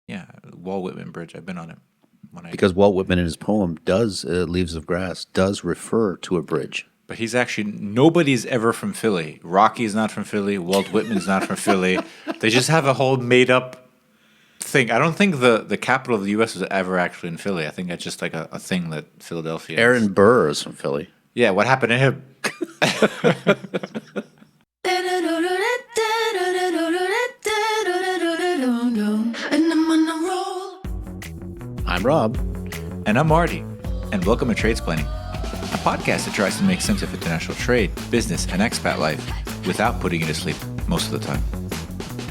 Yeah, Walt Whitman Bridge. I've been on it. Because Walt Whitman in his poem Leaves of Grass, does refer to a bridge. But he's actually, nobody's ever from Philly. Rocky's not from Philly. Walt Whitman's not from Philly. They just have a whole made up thing. I don't think the capital of the U.S. was ever actually in Philly. I think that's just like a thing that Philadelphia Aaron is. Burr is from Philly. Yeah, what happened to him? I'm Rob. And I'm Marty. And welcome to Tradesplaining, a podcast that tries to make sense of international trade, business, and expat life without putting you to sleep most of the time.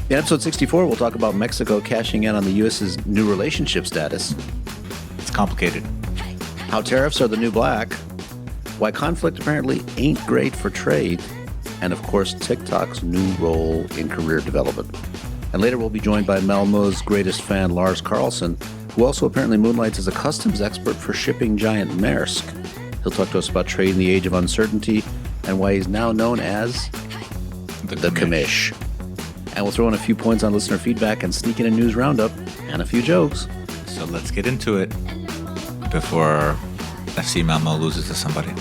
In episode 64, we'll talk about Mexico cashing in on the U.S.'s new relationship status, It's complicated. how tariffs are the new black, why conflict apparently ain't great for trade, and of course, TikTok's new role in career development. And later we'll be joined by Malmo's greatest fan, Lars Karlsson, who also apparently moonlights as a customs expert for shipping giant Maersk. He'll talk to us about trade in the age of uncertainty and why he's now known as the commish. And we'll throw in a few points on listener feedback and sneak in a news roundup and a few jokes. So let's get into it before FC Malmo loses to somebody.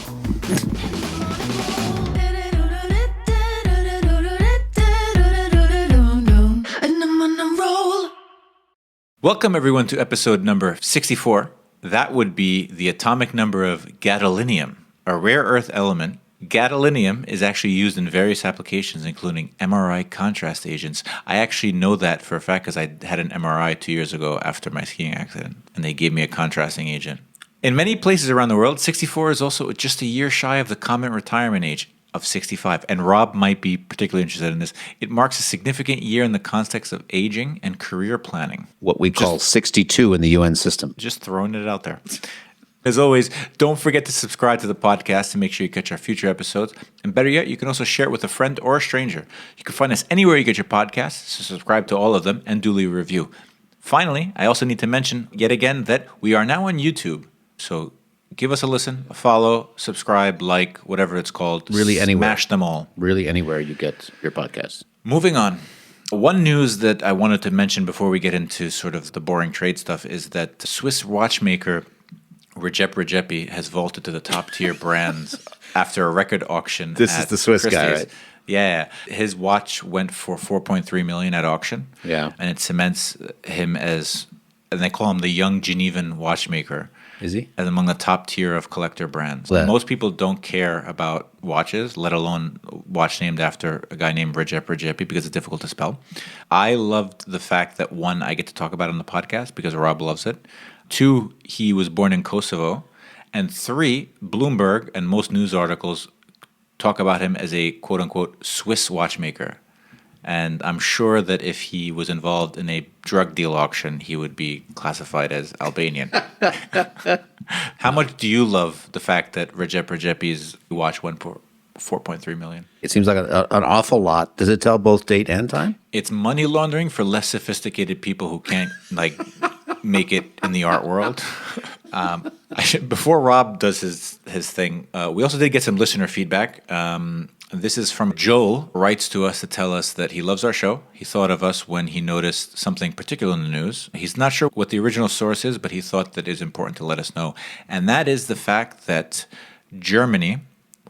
Welcome, everyone, to episode number 64. That would be the atomic number of gadolinium, a rare earth element. Gadolinium is actually used in various applications, including MRI contrast agents. I actually know that for a fact because I had an MRI 2 years ago after my skiing accident, and they gave me a contrasting agent. In many places around the world, 64 is also just a year shy of the common retirement age of 65, and Rob might be particularly interested in this. It marks a significant year in the context of aging and career planning. What we call 62 in the UN system. Just throwing it out there. As always, don't forget to subscribe to the podcast to make sure you catch our future episodes. And better yet, you can also share it with a friend or a stranger. You can find us anywhere you get your podcasts, so subscribe to all of them and do leave a review. Finally, I also need to mention yet again that we are now on YouTube. So give us a listen, a follow, subscribe, like, whatever it's called. Really anywhere. Smash them all. Really anywhere you get your podcast. Moving on. One news that I wanted to mention before we get into sort of the boring trade stuff is that Swiss watchmaker Redzepi has vaulted to the top tier brands after a record auction. This is the Swiss guy, right? Yeah. His watch went for $4.3 million at auction. Yeah. And it cements him as, and they call him the young Genevan watchmaker. Is he? As among the top tier of collector brands. Yeah. Most people don't care about watches, let alone a watch named after a guy named Redzepi because it's difficult to spell. I loved the fact that, one, I get to talk about it on the podcast because Rob loves it. Two, he was born in Kosovo. And three, Bloomberg and most news articles talk about him as a quote-unquote Swiss watchmaker. And I'm sure that if he was involved in a drug deal auction, he would be classified as Albanian. How much do you love the fact that Redzepi's watch went for $4.3 million? It seems like an awful lot. Does it tell both date and time? It's money laundering for less sophisticated people who can't make it in the art world. Before Rob does his thing, we also did get some listener feedback. This is from Joel, writes to us to tell us that he loves our show. He thought of us when he noticed something particular in the news. He's not sure what the original source is, but he thought that it is important to let us know. And that is the fact that Germany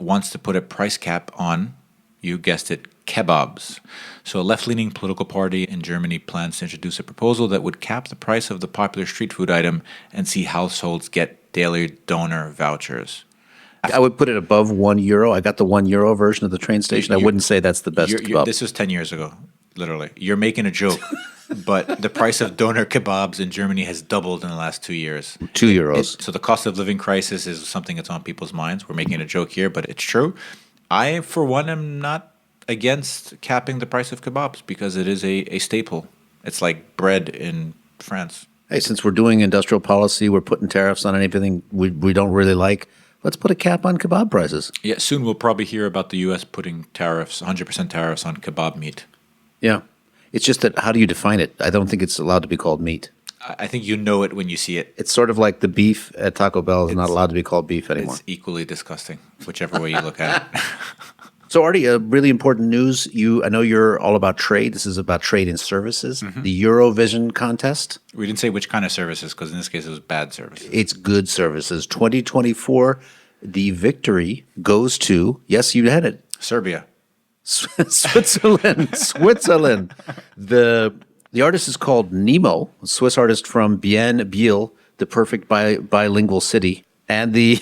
wants to put a price cap on, you guessed it, kebabs. So a left-leaning political party in Germany plans to introduce a proposal that would cap the price of the popular street food item and see households get daily donor vouchers. I would put it above €1. I got the €1 version of the train station. I wouldn't say that's the best kebab. This was 10 years ago, literally. You're making a joke, but the price of doner kebabs in Germany has doubled in the last 2 years. €2. So the cost of living crisis is something that's on people's minds. We're making a joke here, but it's true. I, for one, am not against capping the price of kebabs because it is a staple. It's like bread in France. Hey, since we're doing industrial policy, we're putting tariffs on anything we don't really like. Let's put a cap on kebab prices. Yeah, soon we'll probably hear about the U.S. putting tariffs, 100% tariffs on kebab meat. Yeah. It's just that how do you define it? I don't think it's allowed to be called meat. I think you know it when you see it. It's sort of like the beef at Taco Bell is not allowed to be called beef anymore. It's equally disgusting, whichever way you look at it. So, Artie, really important news. I know you're all about trade. This is about trade and services. The Eurovision contest. We didn't say which kind of services, because in this case it was bad services. It's good services. 2024, the victory goes to, yes, you had it, Serbia. Switzerland. Switzerland. The artist is called Nemo, a Swiss artist from Biel, the perfect bilingual city. And the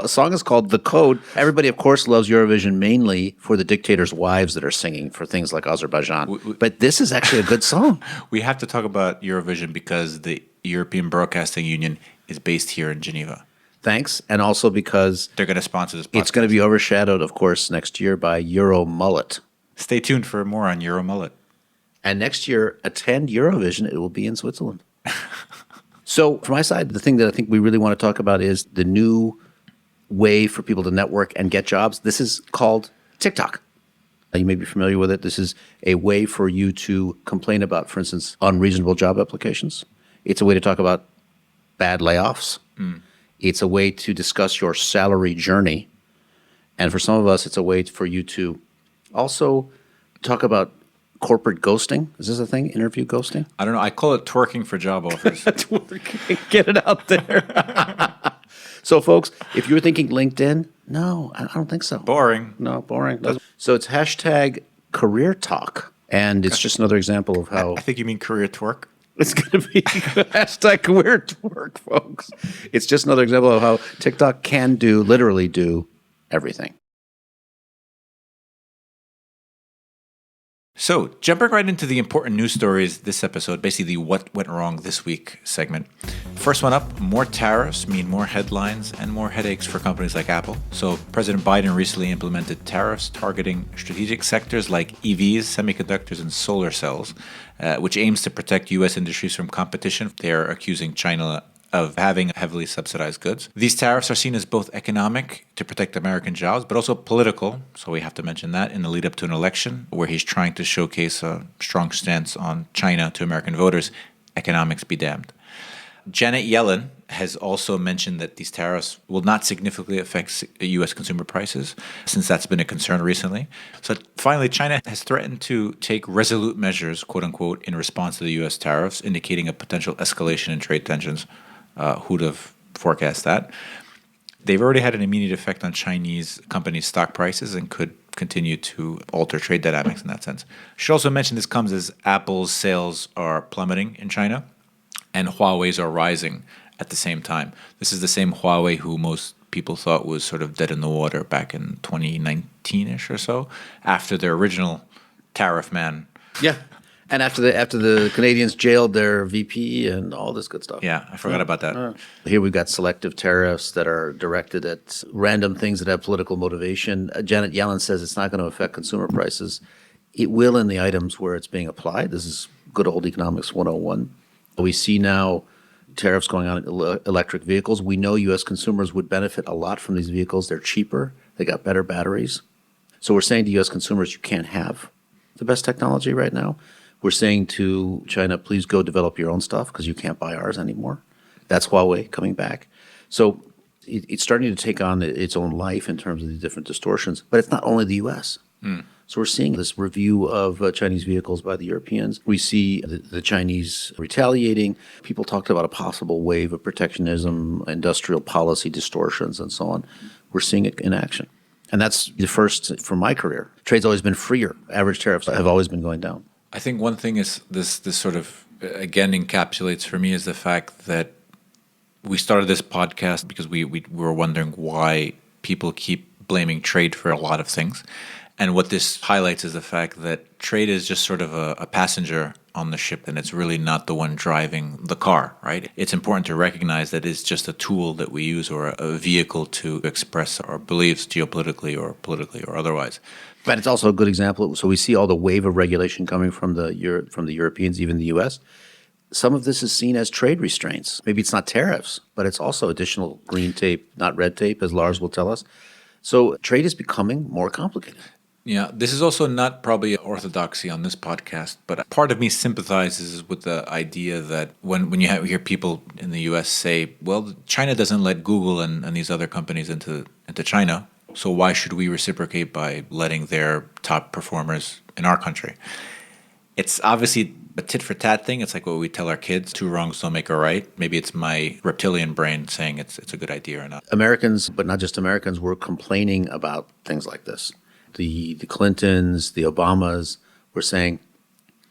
song is called The Code. Everybody, of course, loves Eurovision mainly for the dictators' wives that are singing for things like Azerbaijan. But this is actually a good song. We have to talk about Eurovision because the European Broadcasting Union is based here in Geneva. Thanks. And also because they're going to sponsor this podcast. It's going to be overshadowed, of course, next year by Euro Mullet. Stay tuned for more on Euro Mullet. And next year, attend Eurovision. It will be in Switzerland. So from my side, the thing that I think we really want to talk about is the new way for people to network and get jobs. This is called TikTok. You may be familiar with it. This is a way for you to complain about, for instance, unreasonable job applications. It's a way to talk about bad layoffs. It's a way to discuss your salary journey. And for some of us, it's a way for you to also talk about corporate ghosting. Is this a thing? Interview ghosting? I don't know. I call it twerking for job offers. Get it out there. So, folks, if you're thinking LinkedIn, no, I don't think so. Boring. No, boring. So it's hashtag career talk. And it's just another example of how... I think you mean career twerk. It's going to be hashtag career twerk, folks. It's just another example of how TikTok can literally do everything. So, jumping right into the important news stories this episode, basically the What Went Wrong This Week segment. First one up, more tariffs mean more headlines and more headaches for companies like Apple. So, President Biden recently implemented tariffs targeting strategic sectors like EVs, semiconductors, and solar cells, which aims to protect U.S. industries from competition. They are accusing China of having heavily subsidized goods. These tariffs are seen as both economic to protect American jobs, but also political. So we have to mention that in the lead up to an election where he's trying to showcase a strong stance on China to American voters. Economics be damned. Janet Yellen has also mentioned that these tariffs will not significantly affect U.S. consumer prices, since that's been a concern recently. So finally, China has threatened to take resolute measures, quote unquote, in response to the U.S. tariffs, indicating a potential escalation in trade tensions. Who'd have forecast that? They've already had an immediate effect on Chinese companies' stock prices and could continue to alter trade dynamics in that sense. I should also mention this comes as Apple's sales are plummeting in China and Huawei's are rising at the same time. This is the same Huawei who most people thought was sort of dead in the water back in 2019-ish or so, after their original tariff man. Yeah. And after the Canadians jailed their VP and all this good stuff. Yeah, I forgot about that. Here we've got selective tariffs that are directed at random things that have political motivation. Janet Yellen says it's not going to affect consumer prices. It will in the items where it's being applied. This is good old economics 101. We see now tariffs going on in electric vehicles. We know U.S. consumers would benefit a lot from these vehicles. They're cheaper. They got better batteries. So we're saying to U.S. consumers, you can't have the best technology right now. We're saying to China, please go develop your own stuff because you can't buy ours anymore. That's Huawei coming back. So it's starting to take on its own life in terms of the different distortions. But it's not only the U.S. So we're seeing this review of Chinese vehicles by the Europeans. We see the Chinese retaliating. People talked about a possible wave of protectionism, industrial policy distortions, and so on. We're seeing it in action. And that's the first from my career. Trade's always been freer. Average tariffs have always been going down. I think one thing is this sort of, again, encapsulates for me is the fact that we started this podcast because we were wondering why people keep blaming trade for a lot of things. And what this highlights is the fact that trade is just sort of a passenger on the ship, and it's really not the one driving the car, right? It's important to recognize that it's just a tool that we use or a vehicle to express our beliefs geopolitically or politically or otherwise. But it's also a good example. So we see all the wave of regulation coming from the Europeans, even the U.S. Some of this is seen as trade restraints. Maybe it's not tariffs, but it's also additional green tape, not red tape, as Lars will tell us. So trade is becoming more complicated. Yeah, this is also not probably orthodoxy on this podcast, but part of me sympathizes with the idea that when you hear people in the U.S. say, well, China doesn't let Google and these other companies into China, So why should we reciprocate by letting their top performers in our country? It's obviously a tit for tat thing. It's like what we tell our kids: two wrongs don't make a right. Maybe it's my reptilian brain saying it's a good idea or not. Americans, but not just Americans, were complaining about things like this. The Clintons, the Obamas were saying,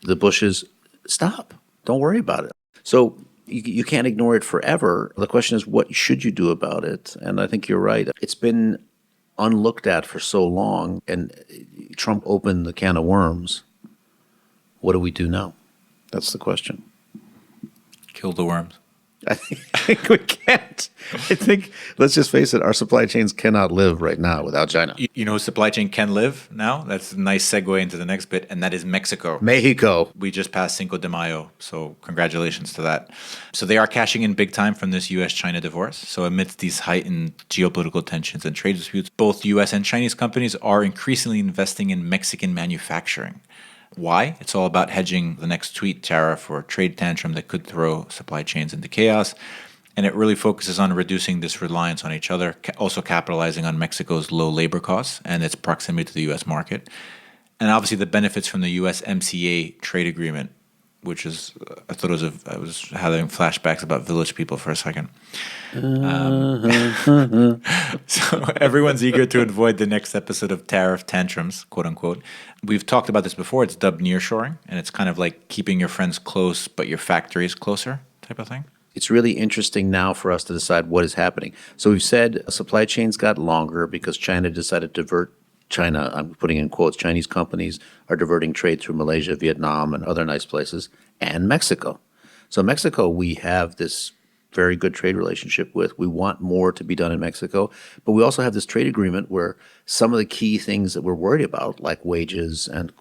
the Bushes, stop. Don't worry about it. So you can't ignore it forever. The question is, what should you do about it? And I think you're right. It's been unlooked at for so long, and Trump opened the can of worms. What do we do now? That's the question. Kill the worms. I think we can't. I think, let's just face it, our supply chains cannot live right now without China. You know whose supply chain can live now? That's a nice segue into the next bit, and that is Mexico. Mexico. We just passed Cinco de Mayo, so congratulations to that. So they are cashing in big time from this U.S.-China divorce. So amidst these heightened geopolitical tensions and trade disputes, both U.S. and Chinese companies are increasingly investing in Mexican manufacturing. Why? It's all about hedging the next tweet, tariff, or trade tantrum that could throw supply chains into chaos. And it really focuses on reducing this reliance on each other, also capitalizing on Mexico's low labor costs and its proximity to the U.S. market. And obviously the benefits from the USMCA trade agreement, which is, I was having flashbacks about village people for a second. So everyone's eager to avoid the next episode of tariff tantrums, quote unquote. We've talked about this before. It's dubbed nearshoring, and it's kind of like keeping your friends close, but your factories closer type of thing. It's really interesting now for us to decide what is happening. So we've said supply chains got longer because China decided to divert China, I'm putting in quotes, Chinese companies are diverting trade through Malaysia, Vietnam, and other nice places, and Mexico. So Mexico, we have this very good trade relationship with. We want more to be done in Mexico, but we also have this trade agreement where some of the key things that we're worried about, like wages and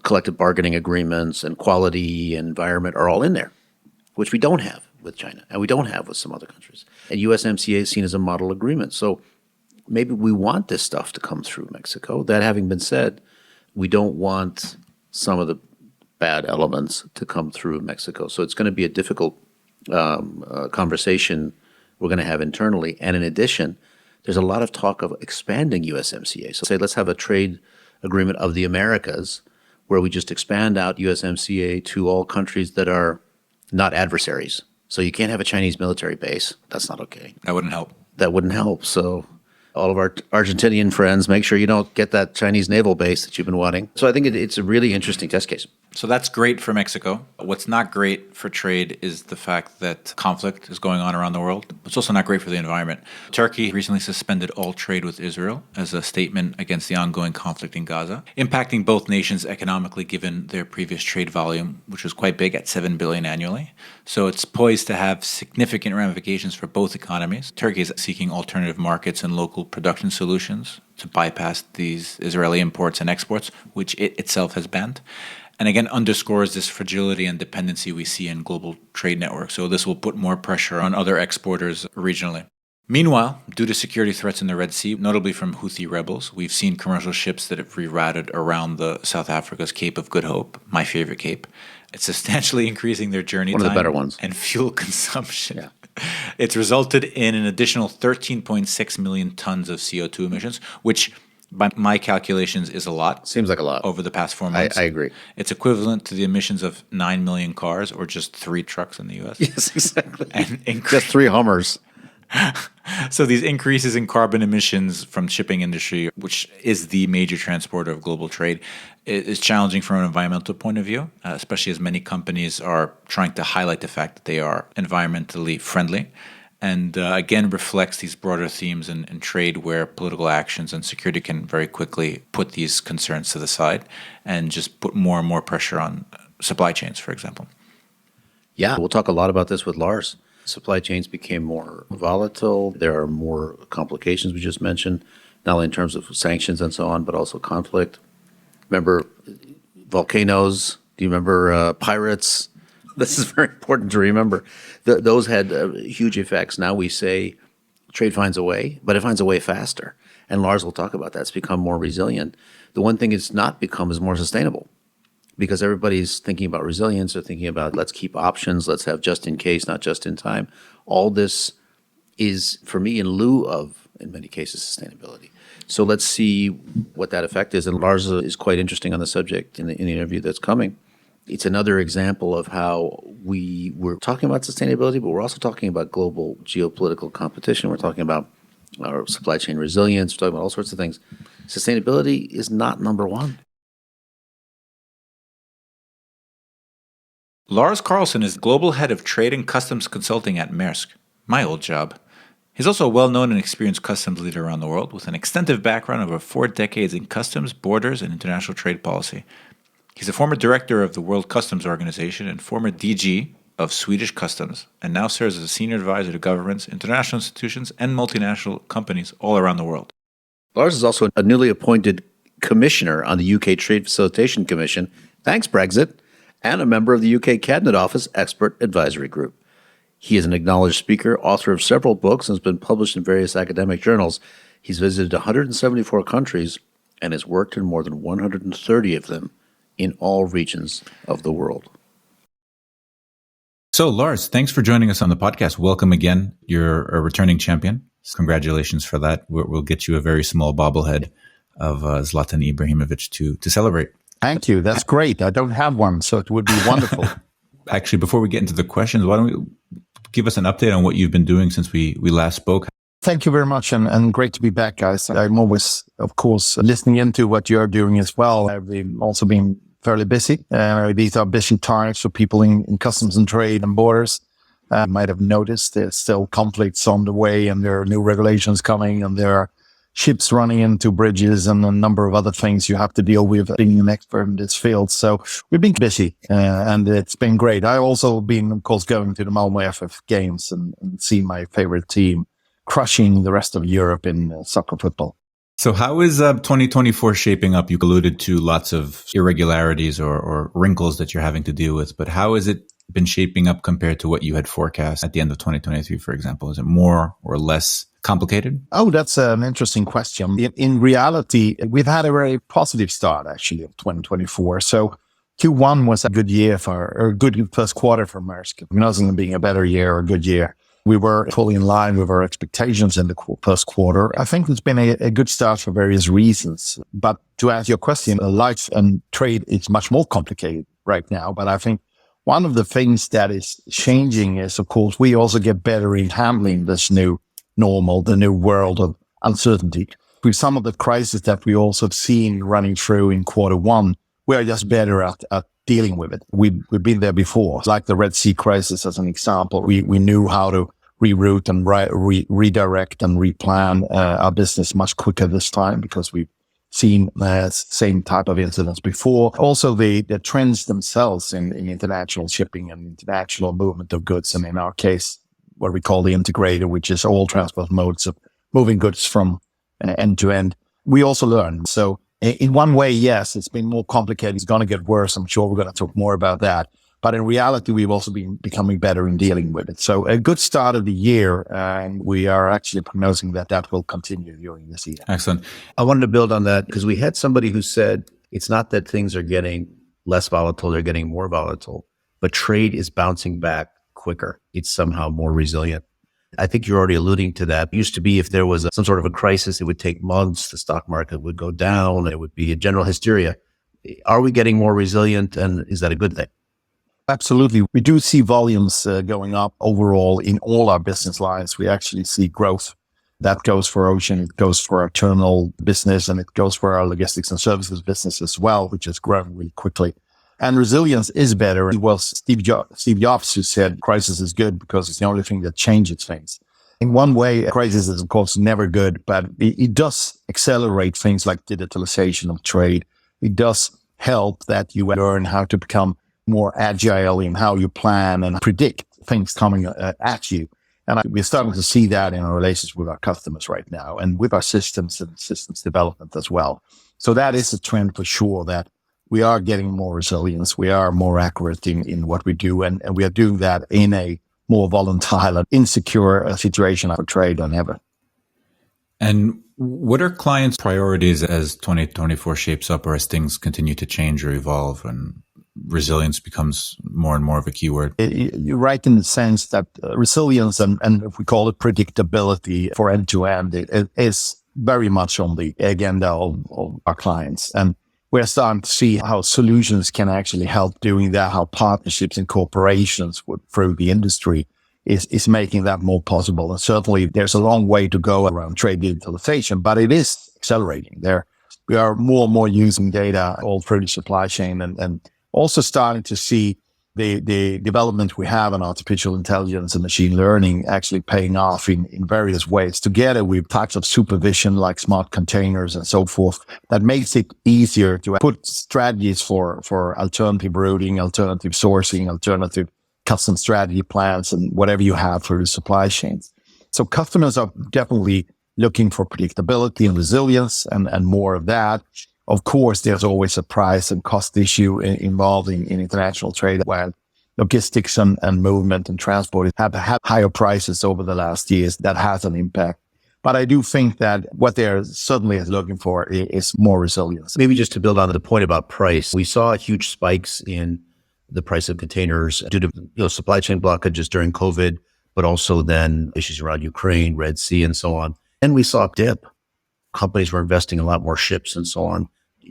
collective bargaining agreements and quality and environment, are all in there, which we don't have with China, and we don't have with some other countries. And USMCA is seen as a model agreement. So maybe we want this stuff to come through Mexico. That having been said, we don't want some of the bad elements to come through Mexico. So it's going to be a difficult conversation we're going to have internally. And in addition, there's a lot of talk of expanding USMCA. So say let's have a trade agreement of the Americas where we just expand out USMCA to all countries that are not adversaries. So you can't have a Chinese military base. That's not okay. That wouldn't help. That wouldn't help. So all of our Argentinian friends, make sure you don't get that Chinese naval base that you've been wanting. So I think it's a really interesting test case. So that's great for Mexico. What's not great for trade is the fact that conflict is going on around the world. It's also not great for the environment. Turkey recently suspended all trade with Israel as a statement against the ongoing conflict in Gaza, impacting both nations economically given their previous trade volume, which was quite big at $7 billion annually. So it's poised to have significant ramifications for both economies. Turkey is seeking alternative markets and local production solutions to bypass these Israeli imports and exports, which it itself has banned. And again, underscores this fragility and dependency we see in global trade networks. So this will put more pressure on other exporters regionally. Meanwhile, due to security threats in the Red Sea, notably from Houthi rebels, we've seen commercial ships that have rerouted around the South Africa's Cape of Good Hope, my favorite cape. It's substantially increasing their journey time. One of the better ones. And fuel consumption. Yeah. It's resulted in an additional 13.6 million tons of CO2 emissions, which by my calculations is a lot. Seems like a lot. Over the past 4 months. I agree. It's equivalent to the emissions of 9 million cars or just 3 trucks in the U.S. Yes, exactly. And just 3 Hummers. So these increases in carbon emissions from shipping industry, which is the major transporter of global trade, is challenging from an environmental point of view, especially as many companies are trying to highlight the fact that they are environmentally friendly. And again, reflects these broader themes in trade where political actions and security can very quickly put these concerns to the side and just put more and more pressure on supply chains, for example. Yeah, we'll talk a lot about this with Lars. Supply chains became more volatile. There are more complications we just mentioned, not only in terms of sanctions and so on, but also conflict. Remember volcanoes? Do you remember pirates? This is very important to remember. Those had huge effects. Now we say trade finds a way, but it finds a way faster. And Lars will talk about that. It's become more resilient. The one thing it's not become is more sustainable because everybody's thinking about resilience or thinking about let's keep options, let's have just in case, not just in time. All this is, for me, in lieu of in many cases, sustainability. So let's see what that effect is. And Lars is quite interesting on the subject in the interview that's coming. It's another example of how we're talking about sustainability, but we're also talking about global geopolitical competition. We're talking about our supply chain resilience. We're talking about all sorts of things. Sustainability is not number one. Lars Karlsson is Global Head of Trade and Customs Consulting at Maersk, my old job. He's also a well-known and experienced customs leader around the world with an extensive background of over 4 decades in customs, borders, and international trade policy. He's a former director of the World Customs Organization and former DG of Swedish Customs, and now serves as a senior advisor to governments, international institutions, and multinational companies all around the world. Lars is also a newly appointed commissioner on the UK Trade Facilitation Commission, thanks Brexit, and a member of the UK Cabinet Office Expert Advisory Group. He is an acknowledged speaker, author of several books, and has been published in various academic journals. He's visited 174 countries and has worked in more than 130 of them in all regions of the world. So, Lars, thanks for joining us on the podcast. Welcome again. You're a returning champion. Congratulations for that. We'll get you a very small bobblehead of Zlatan Ibrahimovic to celebrate. Thank you. That's great. I don't have one, so it would be wonderful. Actually, before we get into the questions, why don't we give us an update on what you've been doing since we last spoke? Thank you very much, and great to be back, guys. I'm always, of course, listening into what you're doing as well. I've also been fairly busy. These are busy times for people in customs and trade and borders. You might have noticed there's still conflicts on the way, and there are new regulations coming, and there are ships running into bridges and a number of other things you have to deal with being an expert in this field. So we've been busy and it's been great. I've also been, of course, going to the Malmö FF games and seeing my favorite team crushing the rest of Europe in soccer football. So how is 2024 shaping up? You alluded to lots of irregularities or wrinkles that you're having to deal with, but how has it been shaping up compared to what you had forecast at the end of 2023, for example? Is it more or less complicated? Oh, that's an interesting question. In reality, we've had a very positive start, actually, of 2024. So Q1 was a good year or a good first quarter for Maersk. It wasn't being a better year or a good year. We were fully in line with our expectations in the first quarter. I think it's been a good start for various reasons. But to answer your question, life and trade is much more complicated right now. But I think one of the things that is changing is, of course, we also get better in handling this new normal, the new world of uncertainty. With some of the crises that we also have seen running through in quarter one, we are just better at dealing with it. We've been there before, like the Red Sea crisis as an example. We knew how to reroute and redirect and replan our business much quicker this time because we've seen same type of incidents before. Also, the trends themselves in international shipping and international movement of goods, and in our case, what we call the integrator, which is all transport modes of moving goods from end to end. We also learn. So in one way, yes, it's been more complicated. It's going to get worse. I'm sure we're going to talk more about that. But in reality, we've also been becoming better in dealing with it. So a good start of the year, and we are actually prognosing that will continue during this year. Excellent. I wanted to build on that because we had somebody who said it's not that things are getting less volatile, they're getting more volatile, but trade is bouncing back quicker. It's somehow more resilient. I think you're already alluding to that. It used to be if there was some sort of a crisis, it would take months, the stock market would go down, it would be a general hysteria. Are we getting more resilient, and is that a good thing? Absolutely. We do see volumes going up overall in all our business lines. We actually see growth. That goes for ocean, it goes for our terminal business, and it goes for our logistics and services business as well, which is growing really quickly. And resilience is better. It was Steve Jobs who said crisis is good because it's the only thing that changes things. In one way, a crisis is, of course, never good, but it does accelerate things like digitalization of trade. It does help that you learn how to become more agile in how you plan and predict things coming at you. And we're starting to see that in our relations with our customers right now and with our systems and systems development as well. So that is a trend for sure, that we are getting more resilience. We are more accurate in what we do. And we are doing that in a more volatile and insecure situation for trade than ever. And what are clients' priorities as 2024 shapes up or as things continue to change or evolve? And resilience becomes more and more of a keyword. You're right in the sense that resilience and if we call it predictability for end-to-end, it is very much on the agenda of our clients. And we're starting to see how solutions can actually help doing that, how partnerships and corporations through the industry is making that more possible. And certainly there's a long way to go around trade digitalization, but it is accelerating there. We are more and more using data all through the supply chain and also starting to see the development we have in artificial intelligence and machine learning actually paying off in various ways together with types of supervision like smart containers and so forth that makes it easier to put strategies for alternative routing, alternative sourcing, alternative custom strategy plans and whatever you have for the supply chains. So customers are definitely looking for predictability and resilience and more of that. Of course, there's always a price and cost issue involved in international trade where logistics and movement and transport have had higher prices over the last years. That has an impact. But I do think that what they're certainly looking for is more resilience. Maybe just to build on the point about price, we saw huge spikes in the price of containers due to supply chain blockages during COVID, but also then issues around Ukraine, Red Sea, and so on. And we saw a dip. Companies were investing in a lot more ships and so on.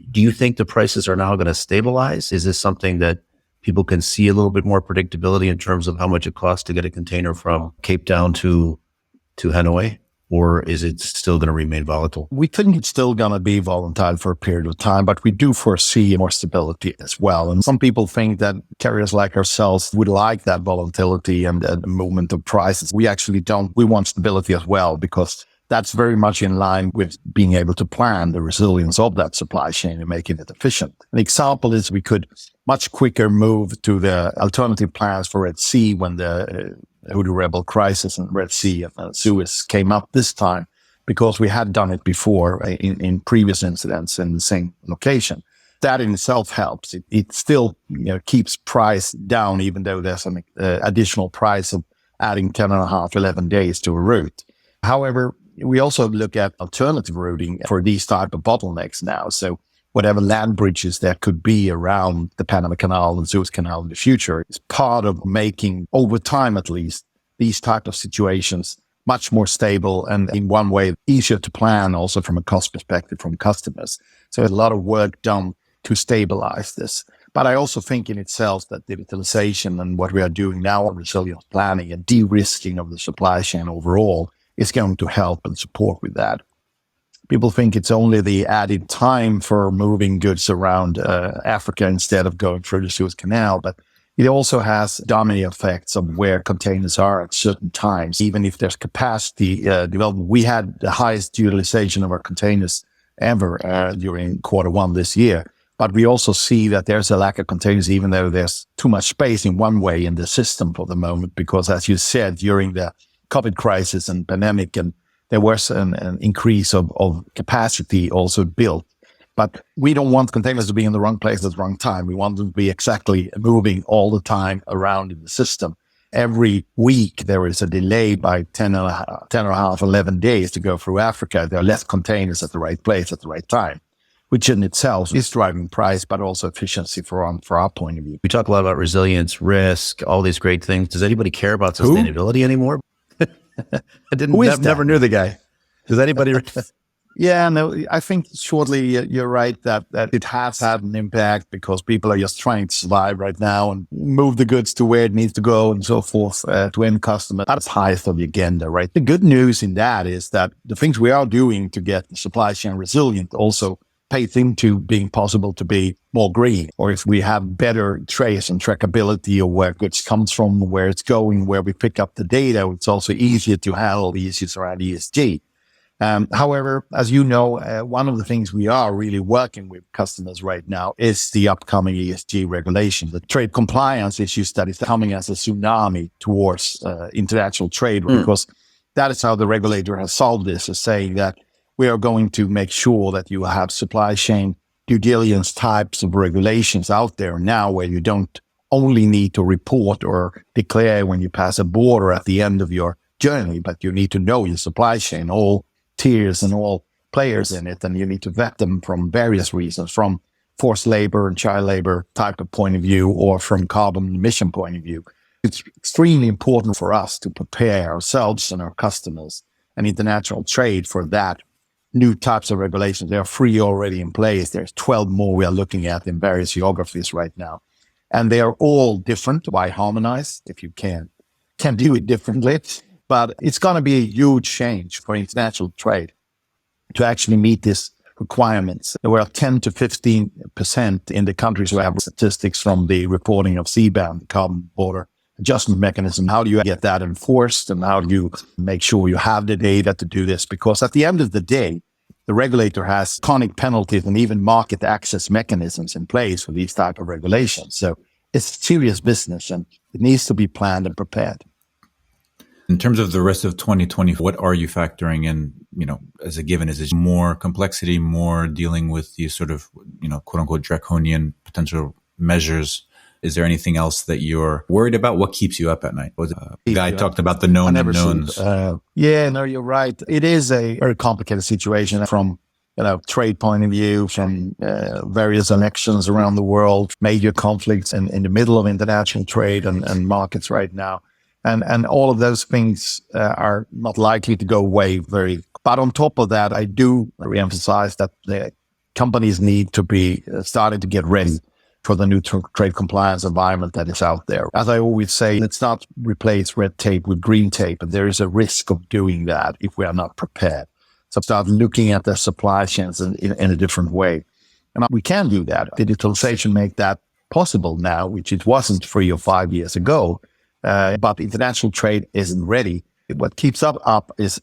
Do you think the prices are now going to stabilize? Is this something that people can see a little bit more predictability in terms of how much it costs to get a container from Cape Town to Hanoi? Or is it still going to remain volatile? We think it's still going to be volatile for a period of time, but we do foresee more stability as well. And some people think that carriers like ourselves would like that volatility and the movement of prices. We actually don't. We want stability as well because that's very much in line with being able to plan the resilience of that supply chain and making it efficient. An example is we could much quicker move to the alternative plans for Red Sea when the Houthi rebel crisis in Red Sea and Suez came up this time because we had done it before in previous incidents in the same location. That in itself helps. It still keeps price down even though there's an additional price of adding 10 and a half, 11 days to a route. However, we also look at alternative routing for these type of bottlenecks now. So whatever land bridges there could be around the Panama Canal and Suez Canal in the future is part of making, over time at least, these type of situations much more stable and in one way easier to plan also from a cost perspective from customers. So there's a lot of work done to stabilize this. But I also think in itself that digitalization and what we are doing now on resilience planning and de-risking of the supply chain overall is going to help and support with that. People think it's only the added time for moving goods around Africa instead of going through the Suez Canal, but it also has domino effects of where containers are at certain times. Even if there's capacity development, we had the highest utilization of our containers ever during Q1 this year. But we also see that there's a lack of containers, even though there's too much space in one way in the system for the moment, because as you said, during the COVID crisis and pandemic, and there was an increase of capacity also built. But we don't want containers to be in the wrong place at the wrong time. We want them to be exactly moving all the time around in the system. Every week, there is a delay by 10 and a half, 11 days to go through Africa. There are less containers at the right place at the right time, which in itself is driving price, but also efficiency for our point of view. We talk a lot about resilience, risk, all these great things. Does anybody care about sustainability anymore? Never knew the guy. Does anybody? Yeah, no, I think shortly you're right that it has had an impact because people are just trying to survive right now and move the goods to where it needs to go and so forth to end customer. That's highest on the agenda, right? The good news in that is that the things we are doing to get the supply chain resilient also pays into being possible to be more green. Or if we have better trace and trackability of where goods comes from, where it's going, where we pick up the data, it's also easier to handle the issues around ESG. However, as you know, one of the things we are really working with customers right now is the upcoming ESG regulation, the trade compliance issues that is coming as a tsunami towards international trade, because that is how the regulator has solved this, is saying that we are going to make sure that you have supply chain due diligence types of regulations out there now where you don't only need to report or declare when you pass a border at the end of your journey, but you need to know your supply chain, all tiers and all players in it, and you need to vet them from various reasons, from forced labor and child labor type of point of view, or from carbon emission point of view. It's extremely important for us to prepare ourselves and our customers and international trade for that new types of regulations. There are 3 already in place. There's 12 more we are looking at in various geographies right now. And they are all different. Why harmonize if you can do it differently? But it's going to be a huge change for international trade to actually meet these requirements. There were 10 to 15% in the countries who have statistics from the reporting of CBAM, the carbon border adjustment mechanism. How do you get that enforced, and how do you make sure you have the data to do this? Because at the end of the day, the regulator has chronic penalties and even market access mechanisms in place for these type of regulations. So it's serious business, and it needs to be planned and prepared. In terms of the rest of 2020, what are you factoring in, as a given? Is it more complexity, more dealing with these sort of, quote unquote, draconian potential measures? Is there anything else that you're worried about? What keeps you up at night? The guy talked about the known unknowns. You're right. It is a very complicated situation from trade point of view, from various elections around the world, major conflicts in the middle of international trade and markets right now. And all of those things are not likely to go away But on top of that, I do reemphasize that the companies need to be starting to get ready for the new trade compliance environment that is out there. As I always say, let's not replace red tape with green tape. And there is a risk of doing that if we are not prepared. So start looking at the supply chains in a different way. And we can do that. Digitalization make that possible now, which it wasn't 3 or 5 years ago. But international trade isn't ready. What keeps up is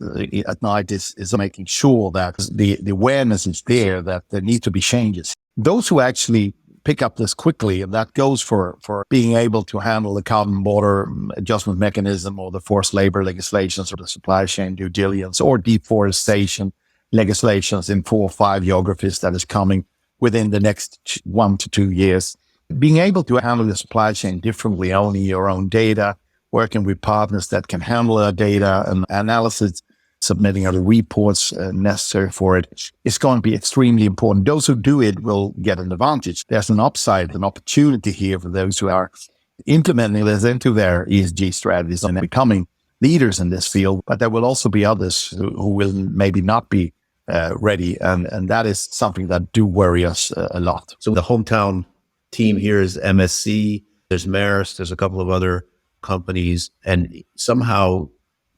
at night is making sure that the awareness is there, that there need to be changes. Those who actually pick up this quickly, and that goes for being able to handle the carbon border adjustment mechanism, or the forced labor legislations, or the supply chain due diligence, or deforestation legislations in 4 or 5 geographies that is coming within the next 1 to 2 years. Being able to handle the supply chain differently, owning your own data, working with partners that can handle that data and analysis, submitting other reports necessary for it, is going to be extremely important. Those who do it will get an advantage. There's an upside, an opportunity here for those who are implementing this into their ESG strategies and becoming leaders in this field. But there will also be others who will maybe not be ready. And that is something that do worry us a lot. So the hometown team here is MSC, there's Maersk, there's a couple of other companies, and somehow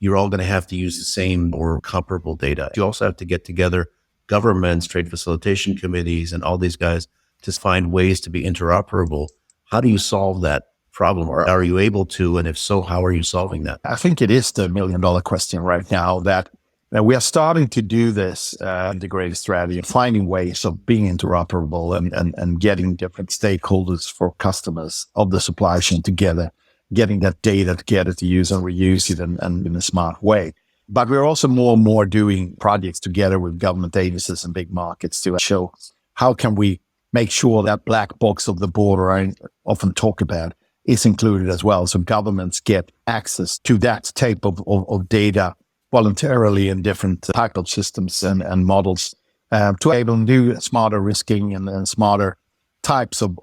you're all going to have to use the same or comparable data. You also have to get together governments, trade facilitation committees, and all these guys to find ways to be interoperable. How do you solve that problem? Or are you able to? And if so, how are you solving that? I think it is the $1 million question right now, that we are starting to do this integrated strategy, finding ways of being interoperable and getting different stakeholders for customers of the supply chain together, getting that data together to use and reuse it and in a smart way. But we're also more and more doing projects together with government agencies and big markets to show how can we make sure that black box of the border I often talk about is included as well. So governments get access to that type of data voluntarily in different type of systems and models to be able to do smarter risking and smarter types of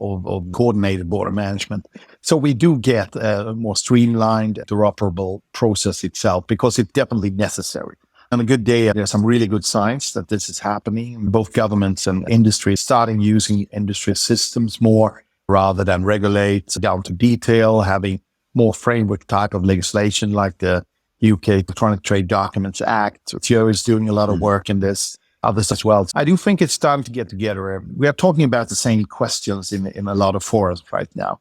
coordinated border management. So we do get a more streamlined, interoperable process itself, because it's definitely necessary. On a good day, there's some really good signs that this is happening. Both governments and industry starting using industry systems more rather than regulate down to detail, having more framework type of legislation like the UK Electronic Trade Documents Act. Joe is doing a lot of work in this, others as well. I do think it's time to get together. We are talking about the same questions in a lot of forums right now.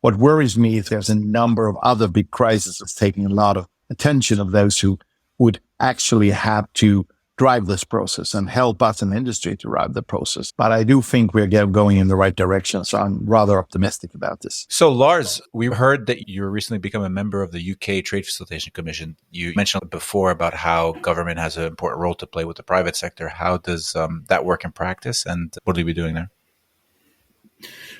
What worries me is there's a number of other big crises that's taking a lot of attention of those who would actually have to drive this process and help us in the industry to drive the process. But I do think we're going in the right direction. So I'm rather optimistic about this. So Lars, we heard that you recently become a member of the UK Trade Facilitation Commission. You mentioned before about how government has an important role to play with the private sector. How does that work in practice, and what will you be doing there?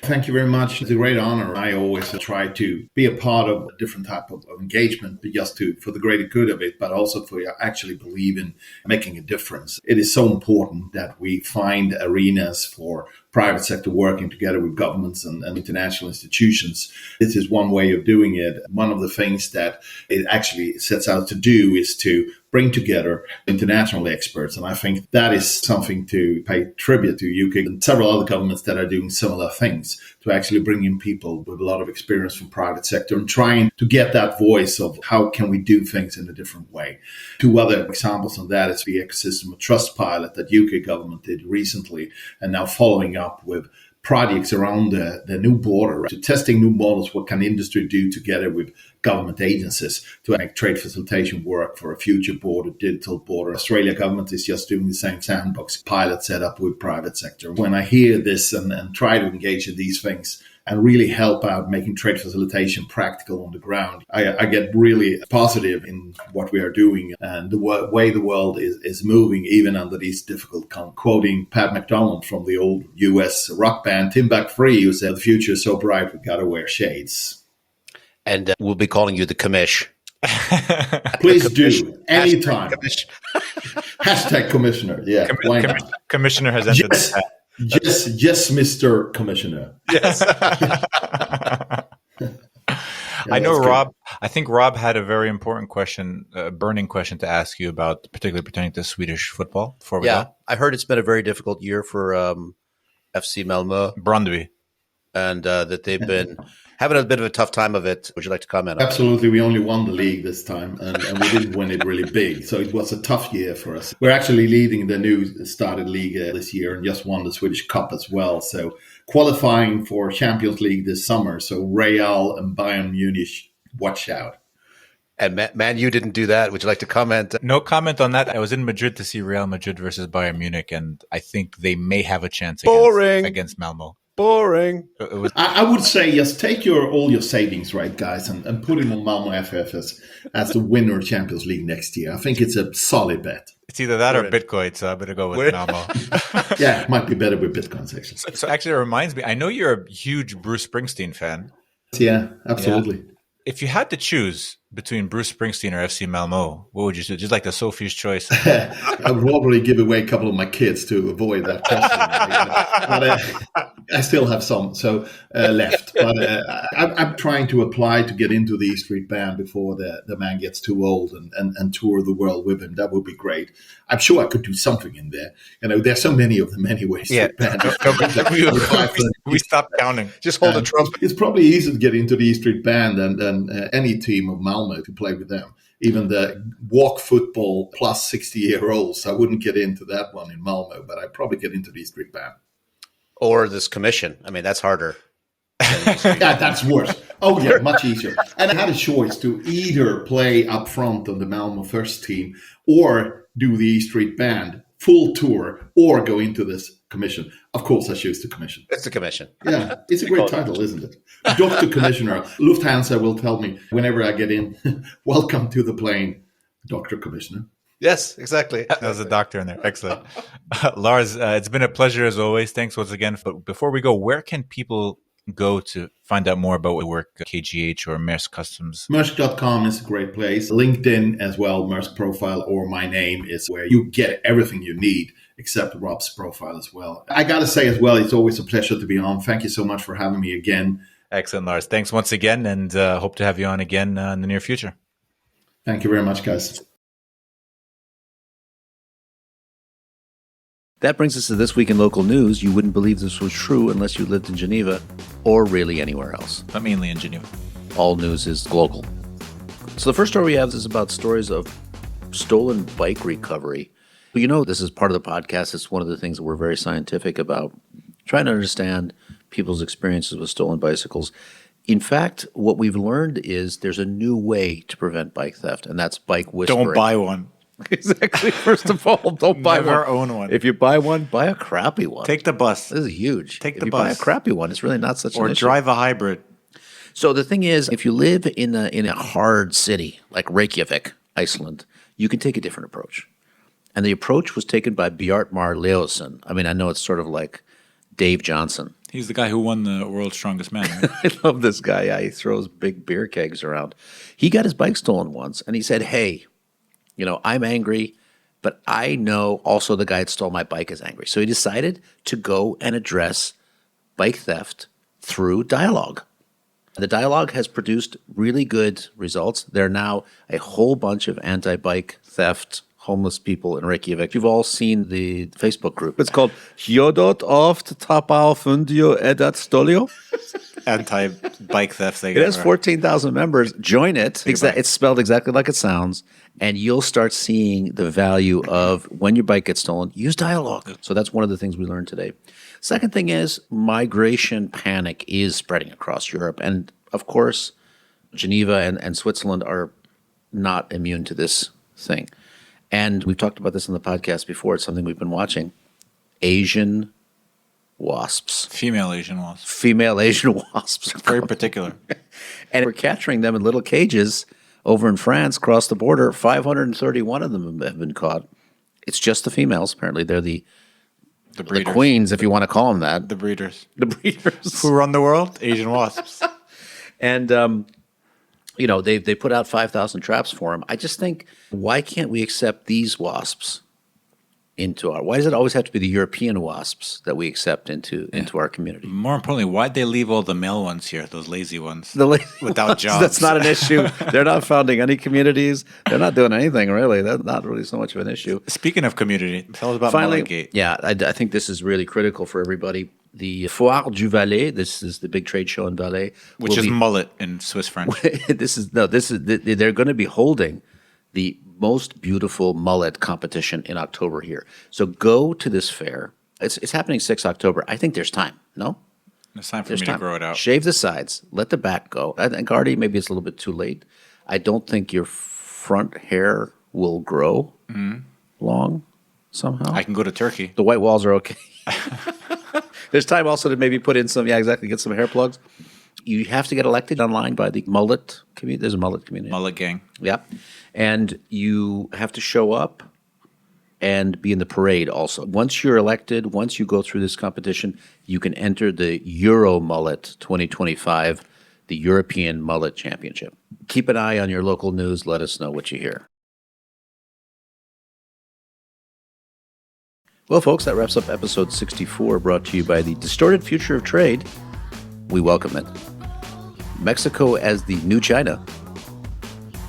Thank you very much. It's a great honor. I always try to be a part of a different type of engagement, but just for the greater good of it, but also for actually believe in making a difference. It is so important that we find arenas for private sector working together with governments and international institutions. This is one way of doing it. One of the things that it actually sets out to do is to bring together international experts. And I think that is something to pay tribute to UK and several other governments that are doing similar things, to actually bring in people with a lot of experience from private sector and trying to get that voice of how can we do things in a different way. Two other examples of that is the ecosystem of Trustpilot that UK government did recently, and now following up with projects around the new border, to testing new models. What can industry do together with government agencies to make trade facilitation work for a future border, digital border? Australia government is just doing the same sandbox pilot setup with private sector. When I hear this and try to engage in these things and really help out making trade facilitation practical on the ground, I get really positive in what we are doing and the way the world is moving, even under these difficult quoting Pat McDonald from the old US rock band Timbuk 3, who said, "The future is so bright, we gotta wear shades." And we'll be calling you the commish. Please do. Anytime. Hashtag commissioner. Yeah, why not? Commissioner has entered the chat. Yes, Mr. Commissioner. Yes. I know, Rob. I think Rob had a very important question, a burning question to ask you about, particularly pertaining to Swedish football. Before we go. I heard it's been a very difficult year for FC Malmö. Brøndby. And that they've been having a bit of a tough time of it. Would you like to comment on that? Absolutely. We only won the league this time, and we didn't win it really big. So it was a tough year for us. We're actually leading the new started league this year and just won the Swedish Cup as well. So qualifying for Champions League this summer. So Real and Bayern Munich, watch out. And Man, you didn't do that. Would you like to comment? No comment on that. I was in Madrid to see Real Madrid versus Bayern Munich, and I think they may have a chance against Malmo. Boring. I would say just take all your savings, right, guys, and put it on Malmo FF as the winner of Champions League next year. I think it's a solid bet. It's either that or Bitcoin, so I better go with Malmo. Yeah, it might be better with Bitcoin section. So actually, it reminds me, I know you're a huge Bruce Springsteen fan. Yeah, absolutely. Yeah. If you had to choose between Bruce Springsteen or FC Malmo, what would you choose? Just like the Sophie's choice. I would probably give away a couple of my kids to avoid that question. But I still have some left. But I'm trying to apply to get into the E Street Band before the man gets too old and tour the world with him. That would be great. I'm sure I could do something in there. You know, there's so many of them anyway. Yeah. We stopped counting. Just hold a trump. It's probably easier to get into the E Street Band than any team of Malmo to play with them. Even the walk football plus 60-year-olds, I wouldn't get into that one in Malmo, but I'd probably get into the E Street Band. Or this commission. I mean, that's harder. Yeah, that's worse. Oh, yeah, much easier. And I had a choice to either play up front on the Malmo first team or do the E Street Band full tour or go into this commission. Of course, I choose the commission. It's the commission. Yeah, it's a great title, isn't it? Dr. Commissioner. Lufthansa will tell me whenever I get in, welcome to the plane, Dr. Commissioner. Yes, exactly. There's a doctor in there. Excellent. Lars, it's been a pleasure as always. Thanks once again. But before we go, where can people go to find out more about what work KGH or Maersk Customs? Maersk.com is a great place. LinkedIn as well, Maersk profile or my name is where you get everything you need except Rob's profile as well. I got to say as well, it's always a pleasure to be on. Thank you so much for having me again. Excellent, Lars. Thanks once again, and hope to have you on again in the near future. Thank you very much, guys. That brings us to This Week in Local News. You wouldn't believe this was true unless you lived in Geneva or really anywhere else. But mainly in Geneva. All news is global. So the first story we have is about stories of stolen bike recovery. You know, this is part of the podcast. It's one of the things that we're very scientific about, trying to understand people's experiences with stolen bicycles. In fact, what we've learned is there's a new way to prevent bike theft, and that's bike whispering. Don't buy one. Exactly. First of all, don't buy Never one. own one. If you buy one, buy a crappy one. Take the bus. This is huge. Take if the you bus. buy a crappy one, it's really not such an Or issue. drive a hybrid. So the thing is, if you live in a hard city like Reykjavik, Iceland, you can take a different approach. And the approach was taken by Bjartmar Leosen. I mean, I know it's sort of like Dave Johnson. He's the guy who won the world's strongest man. Right? I love this guy. Yeah, he throws big beer kegs around. He got his bike stolen once, and he said, hey, you know, I'm angry. But I know also the guy that stole my bike is angry. So he decided to go and address bike theft through dialogue. The dialogue has produced really good results. There are now a whole bunch of anti-bike theft homeless people in Reykjavik. You've all seen the Facebook group. It's called Hjodot oft tapal fundio edat stolio. Anti-bike theft thing. It has 14,000 members. Join it. It's spelled exactly like it sounds. And you'll start seeing the value of when your bike gets stolen, use dialogue. So that's one of the things we learned today. Second thing is migration panic is spreading across Europe. And of course, Geneva and Switzerland are not immune to this thing. And we've talked about this in the podcast before. It's something we've been watching. Asian wasps. Female Asian wasps. Female Asian wasps. Very particular. And we're capturing them in little cages over in France, across the border. 531 of them have been caught. It's just the females. Apparently, they're the queens, if you want to call them that. The breeders. The breeders. Who run the world? Asian wasps. And, they put out 5,000 traps for them. I just think, why can't we accept these wasps into our... Why does it always have to be the European wasps that we accept into our community? More importantly, why'd they leave all the male ones here, those lazy ones, without ones, jobs? That's not an issue. They're not founding any communities. They're not doing anything, really. That's not really so much of an issue. Speaking of community, tell us about Finally, Mulletgate. Yeah, I think this is really critical for everybody. The Foire du Valais, this is the big trade show in Valais. Which is mullet in Swiss French. They're going to be holding the most beautiful mullet competition in October here. So go to this fair. It's happening 6 October. I think there's time. No? It's time for me to grow it out. Shave the sides. Let the back go. I think, Artie, maybe it's a little bit too late. I don't think your front hair will grow long somehow. I can go to Turkey. The white walls are okay. There's time also to maybe put in some, get some hair plugs. You have to get elected online by the mullet community. There's a mullet community. Mullet gang. Yeah. And you have to show up and be in the parade also. Once you're elected, once you go through this competition, you can enter the Euro Mullet 2025, the European Mullet Championship. Keep an eye on your local news. Let us know what you hear. Well, folks, that wraps up episode 64, brought to you by the Distorted Future of Trade. We welcome it. Mexico as the new China.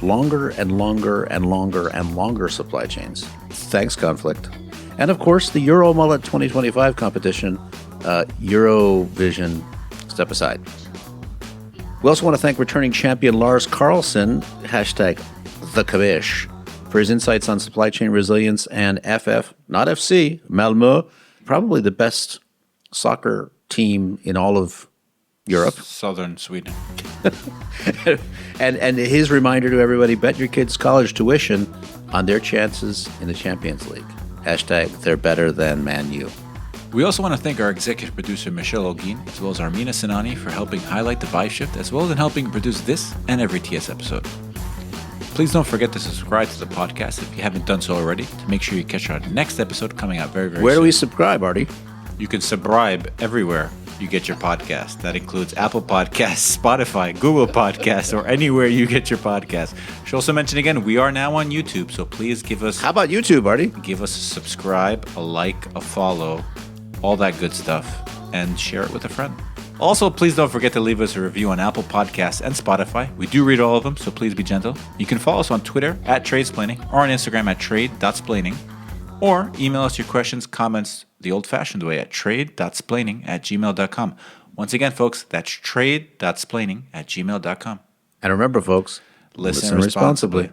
Longer and longer and longer and longer supply chains. Thanks, conflict. And, of course, the Euro Mullet 2025 competition, Eurovision, step aside. We also want to thank returning champion Lars Karlsson, #TheKabish, for his insights on supply chain resilience, and FF, not FC, Malmö, probably the best soccer team in all of Europe. Southern Sweden. and his reminder to everybody, bet your kids' college tuition on their chances in the Champions League. #they're better than Man U. We also want to thank our executive producer, Michelle Ogin, as well as Armina Sinani for helping highlight the buy shift, as well as in helping produce this and every TS episode. Please don't forget to subscribe to the podcast if you haven't done so already, to make sure you catch our next episode coming out very, very soon. Where do we subscribe, Artie? You can subscribe everywhere you get your podcast. That includes Apple Podcasts, Spotify, Google Podcasts, or anywhere you get your podcast. Should also mention again, we are now on YouTube, so please give us... How about YouTube, Artie? Give us a subscribe, a like, a follow, all that good stuff, and share it with a friend. Also, please don't forget to leave us a review on Apple Podcasts and Spotify. We do read all of them, so please be gentle. You can follow us on Twitter @Tradesplaining or on Instagram @trade.splaining, or email us your questions, comments the old-fashioned way at trade.splaining@gmail.com. Once again, folks, that's trade.splaining@gmail.com. And remember, folks, listen responsibly.